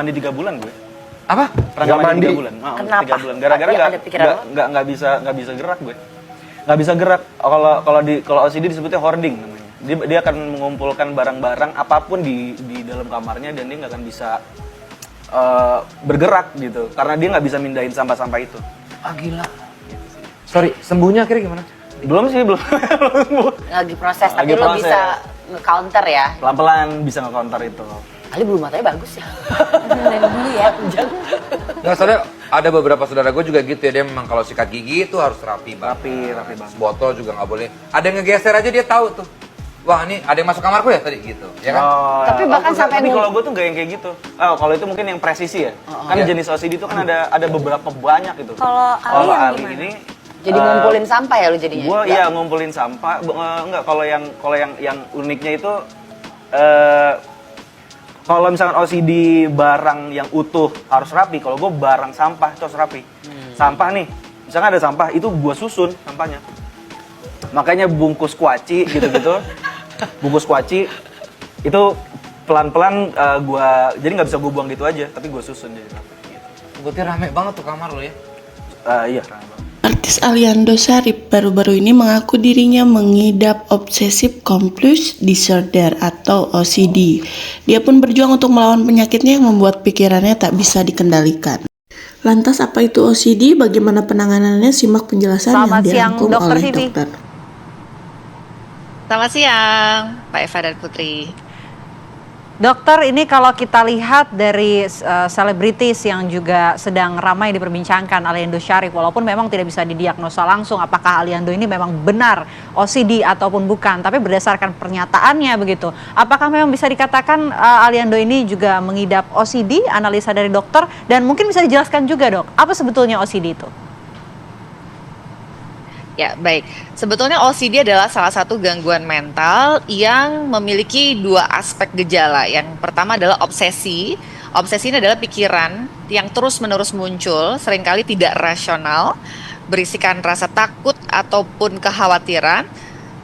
Mandi 3 bulan gue. Apa? Pernah mandi 3 bulan. Kenapa? 3 bulan. Gara-gara nggak bisa gerak gue. Nggak bisa gerak. Kalau OCD disebutnya hoarding namanya. Dia akan mengumpulkan barang-barang apapun di dalam kamarnya dan dia nggak akan bisa bergerak gitu. Karena dia nggak bisa mindahin sampah-sampah itu. Ah gila. Sorry, sembuhnya akhirnya gimana? Belum sih, belum. Lagi proses, tapi Lagi lo proses. bisa nge-counter ya. Pelan-pelan bisa nge-counter itu. Ali bulu matanya bagus ya. Dari dulu ya, jangan. Nggak, soalnya ada beberapa saudara gue juga gitu ya, dia memang kalau sikat gigi itu harus rapi banget. Rapi banget. Botol juga nggak boleh. Ada yang ngegeser aja dia tahu tuh. Wah ini ada yang masuk kamarku ya tadi gitu, ya kan? Tapi bahkan sampai tapi kalau gue tuh gak yang kayak gitu. Oh, kalau itu mungkin yang presisi ya. Kan Iya. jenis OCD itu kan ada beberapa banyak gitu. Kalau Ali yang Ali gimana? ini Jadi ngumpulin sampah ya lu jadinya? Gue iya ngumpulin sampah. Enggak, kalau yang uniknya itu kalau misalkan OCD barang yang utuh harus rapi, kalau gue barang sampah itu harus rapi. Sampah nih, misalkan ada sampah, itu gue susun sampahnya. Makanya bungkus kuaci gitu-gitu, bungkus kuaci itu pelan-pelan jadi nggak bisa gue buang gitu aja, tapi gue susun jadi rapi. Gitu. Berarti rame banget tuh kamar lo ya? Iya, rame banget. Artis Aliando Syarif baru-baru ini mengaku dirinya mengidap obsessive compulsive disorder atau OCD. Dia pun berjuang untuk melawan penyakitnya yang membuat pikirannya tak bisa dikendalikan. Lantas apa itu OCD? Bagaimana penanganannya? Simak penjelasan Selamat yang siang, dirangkum Dr. oleh Vivi. dokter. Selamat siang, Pak Eva dan Putri. Dokter, ini kalau kita lihat dari selebritis yang juga sedang ramai diperbincangkan, Aliando Syarif, walaupun memang tidak bisa didiagnosa langsung apakah Aliando ini memang benar OCD ataupun bukan, tapi berdasarkan pernyataannya begitu. Apakah memang bisa dikatakan Aliando ini juga mengidap OCD, analisa dari dokter, dan mungkin bisa dijelaskan juga dok, apa sebetulnya OCD itu? Ya, baik. Sebetulnya OCD adalah salah satu gangguan mental yang memiliki dua aspek gejala. Yang pertama adalah obsesi. Obsesi ini adalah pikiran yang terus-menerus muncul, seringkali tidak rasional, berisikan rasa takut ataupun kekhawatiran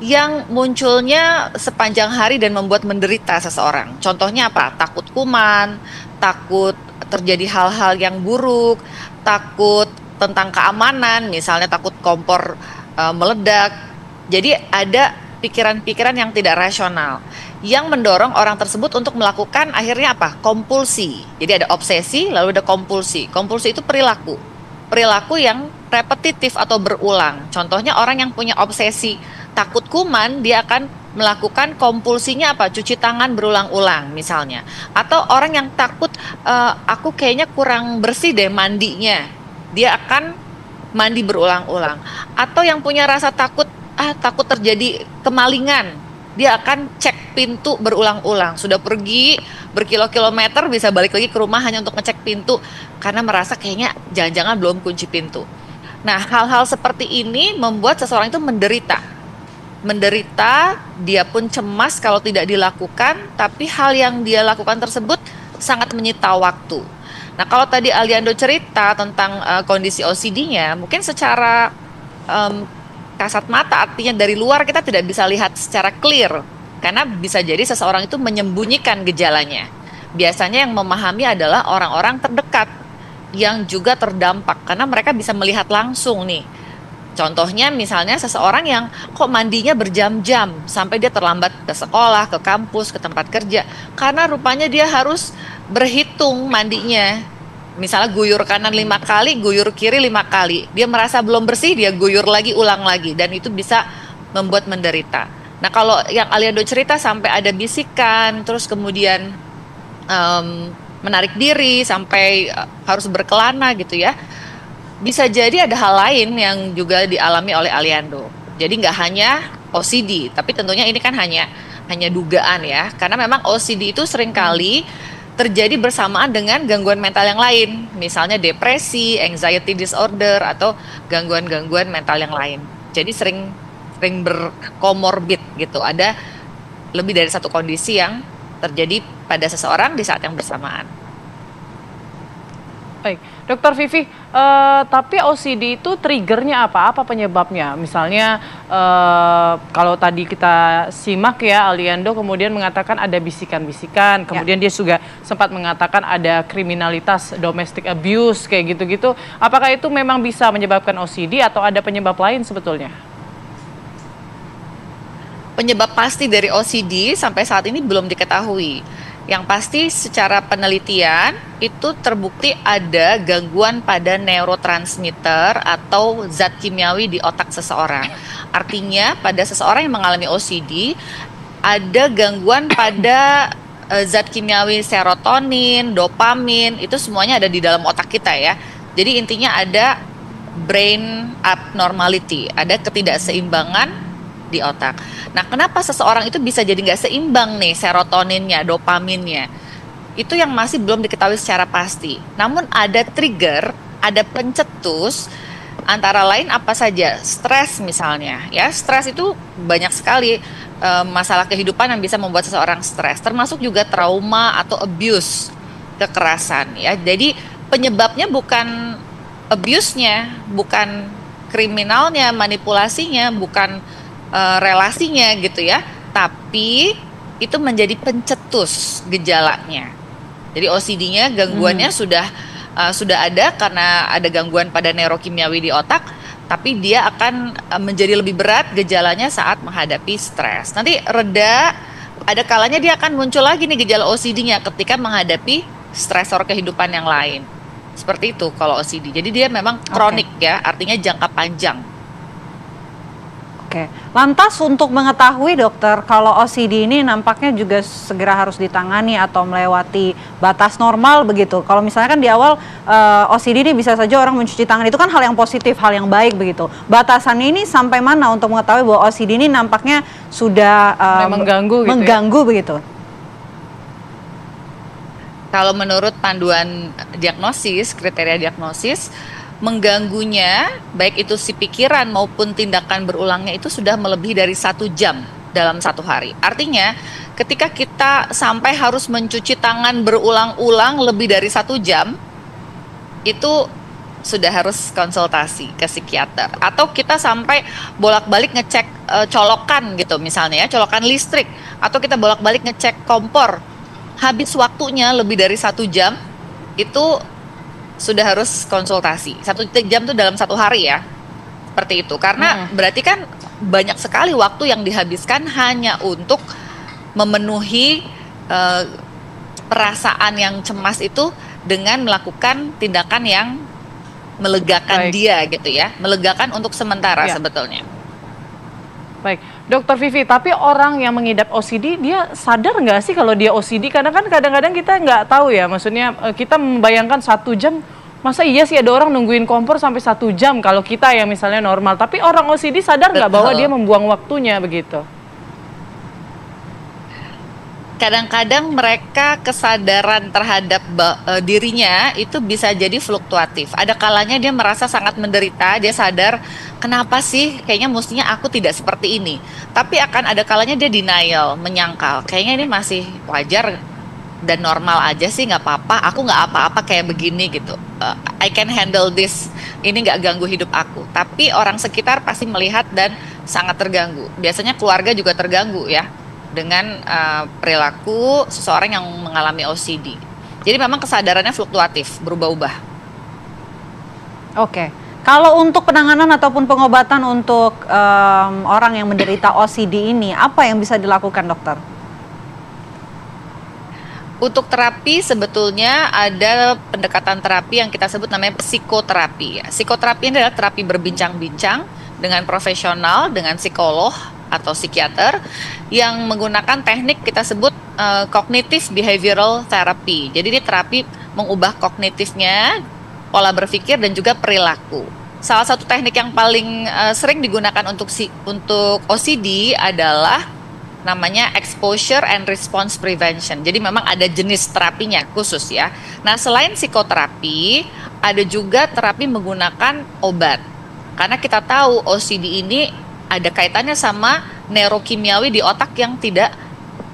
yang munculnya sepanjang hari dan membuat menderita seseorang. Contohnya apa? Takut kuman, takut terjadi hal-hal yang buruk, takut tentang keamanan, misalnya takut kompor meledak. Jadi ada pikiran-pikiran yang tidak rasional yang mendorong orang tersebut untuk melakukan akhirnya apa? Kompulsi. Jadi ada obsesi, lalu ada kompulsi. Kompulsi itu perilaku yang repetitif atau berulang. Contohnya orang yang punya obsesi takut kuman, dia akan melakukan kompulsinya apa? Cuci tangan berulang-ulang misalnya. Atau orang yang takut aku kayaknya kurang bersih deh mandinya, dia akan mandi berulang-ulang. Atau yang punya rasa takut terjadi kemalingan, dia akan cek pintu berulang-ulang. Sudah pergi berkilo-kilometer, bisa balik lagi ke rumah hanya untuk ngecek pintu karena merasa kayaknya jangan-jangan belum kunci pintu. Nah, hal-hal seperti ini membuat seseorang itu menderita, dia pun cemas kalau tidak dilakukan, tapi hal yang dia lakukan tersebut sangat menyita waktu. Nah, kalau tadi Aliando cerita tentang kondisi OCD-nya, mungkin secara kasat mata, artinya dari luar kita tidak bisa lihat secara clear, karena bisa jadi seseorang itu menyembunyikan gejalanya. Biasanya yang memahami adalah orang-orang terdekat yang juga terdampak, karena mereka bisa melihat langsung nih. Contohnya misalnya seseorang yang kok mandinya berjam-jam, sampai dia terlambat ke sekolah, ke kampus, ke tempat kerja, karena rupanya dia harus berhitung mandinya. Misalnya guyur kanan 5 kali, guyur kiri 5 kali. Dia merasa belum bersih, dia guyur lagi, ulang lagi. Dan itu bisa membuat menderita. Nah, kalau yang Aliando cerita sampai ada bisikan, terus kemudian menarik diri, sampai harus berkelana gitu ya. Bisa jadi ada hal lain yang juga dialami oleh Aliando. Jadi nggak hanya OCD, tapi tentunya ini kan hanya dugaan ya. Karena memang OCD itu seringkali terjadi bersamaan dengan gangguan mental yang lain, misalnya depresi, anxiety disorder, atau gangguan-gangguan mental yang lain. Jadi sering berkomorbid gitu, ada lebih dari satu kondisi yang terjadi pada seseorang di saat yang bersamaan. Baik, Dokter Vivi, tapi OCD itu triggernya apa? Apa penyebabnya? Misalnya kalau tadi kita simak ya, Aliando kemudian mengatakan ada bisikan-bisikan, kemudian dia juga sempat mengatakan ada kriminalitas domestic abuse kayak gitu-gitu. Apakah itu memang bisa menyebabkan OCD atau ada penyebab lain sebetulnya? Penyebab pasti dari OCD sampai saat ini belum diketahui. Yang pasti secara penelitian itu terbukti ada gangguan pada neurotransmitter atau zat kimiawi di otak seseorang. Artinya pada seseorang yang mengalami OCD ada gangguan pada zat kimiawi serotonin, dopamin, itu semuanya ada di dalam otak kita ya. Jadi intinya ada brain abnormality, ada ketidakseimbangan di otak. Nah, kenapa seseorang itu bisa jadi nggak seimbang nih serotoninnya, dopaminnya? Itu yang masih belum diketahui secara pasti. Namun ada trigger, ada pencetus, antara lain apa saja? Stres misalnya, ya. Stres itu banyak sekali masalah kehidupan yang bisa membuat seseorang stres, termasuk juga trauma atau abuse, kekerasan, ya. Jadi penyebabnya bukan abuse-nya, bukan kriminalnya, manipulasinya, bukan relasinya gitu ya, tapi itu menjadi pencetus gejalanya. Jadi OCD-nya gangguannya sudah ada karena ada gangguan pada neurokimiawi di otak, tapi dia akan menjadi lebih berat gejalanya saat menghadapi stres. Nanti reda, ada kalanya dia akan muncul lagi nih gejala OCD-nya ketika menghadapi stresor kehidupan yang lain. Seperti itu kalau OCD. Jadi dia memang kronik ya, artinya jangka panjang. Oke, lantas untuk mengetahui dokter kalau OCD ini nampaknya juga segera harus ditangani atau melewati batas normal begitu. Kalau misalnya kan di awal OCD ini bisa saja orang mencuci tangan, itu kan hal yang positif, hal yang baik begitu. Batasannya ini sampai mana untuk mengetahui bahwa OCD ini nampaknya sudah mengganggu begitu? Kalau menurut panduan diagnosis, kriteria diagnosis, mengganggunya, baik itu si pikiran maupun tindakan berulangnya itu sudah melebihi dari 1 jam dalam 1 hari. Artinya, ketika kita sampai harus mencuci tangan berulang-ulang lebih dari 1 jam, itu sudah harus konsultasi ke psikiater. Atau kita sampai bolak-balik ngecek colokan gitu misalnya ya, colokan listrik. Atau kita bolak-balik ngecek kompor, habis waktunya lebih dari 1 jam, itu sudah harus konsultasi. 1 jam itu dalam 1 hari ya, seperti itu. Karena berarti kan banyak sekali waktu yang dihabiskan hanya untuk memenuhi perasaan yang cemas itu dengan melakukan tindakan yang melegakan dia gitu ya, melegakan untuk sementara sebetulnya. Baik, Dokter Vivi, tapi orang yang mengidap OCD, dia sadar nggak sih kalau dia OCD? Karena kan kadang-kadang kita nggak tahu ya, maksudnya kita membayangkan 1 jam, masa iya sih ada orang nungguin kompor sampai 1 jam kalau kita yang misalnya normal. Tapi orang OCD sadar nggak bahwa dia membuang waktunya begitu? Kadang-kadang mereka kesadaran terhadap dirinya itu bisa jadi fluktuatif. Ada kalanya dia merasa sangat menderita, dia sadar kenapa sih kayaknya mestinya aku tidak seperti ini. Tapi akan ada kalanya dia denial, menyangkal. Kayaknya ini masih wajar dan normal aja sih, nggak apa-apa. Aku nggak apa-apa kayak begini gitu. I can handle this. Ini nggak ganggu hidup aku. Tapi orang sekitar pasti melihat dan sangat terganggu. Biasanya keluarga juga terganggu ya dengan perilaku seseorang yang mengalami OCD. Jadi memang kesadarannya fluktuatif, berubah-ubah. Oke. Kalau untuk penanganan ataupun pengobatan untuk orang yang menderita OCD ini, apa yang bisa dilakukan dokter? Untuk terapi sebetulnya ada pendekatan terapi yang kita sebut namanya psikoterapi. Psikoterapi ini adalah terapi berbincang-bincang dengan profesional, dengan psikolog atau psikiater yang menggunakan teknik kita sebut cognitive behavioral therapy. Jadi ini terapi mengubah kognitifnya, pola berpikir dan juga perilaku. Salah satu teknik yang paling sering digunakan untuk OCD adalah namanya exposure and response prevention. Jadi memang ada jenis terapinya khusus ya. Nah, selain psikoterapi, ada juga terapi menggunakan obat. Karena kita tahu OCD ini ada kaitannya sama neurokimiawi di otak yang tidak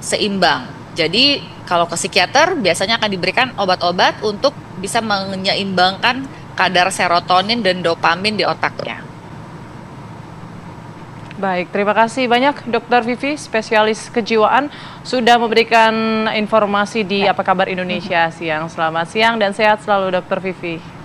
seimbang. Jadi Kalau ke psikiater biasanya akan diberikan obat-obat untuk bisa menyeimbangkan kadar serotonin dan dopamin di otaknya. Baik, terima kasih banyak Dokter Vivi, spesialis kejiwaan, sudah memberikan informasi di Apa Kabar Indonesia siang. Selamat siang dan sehat selalu Dokter Vivi.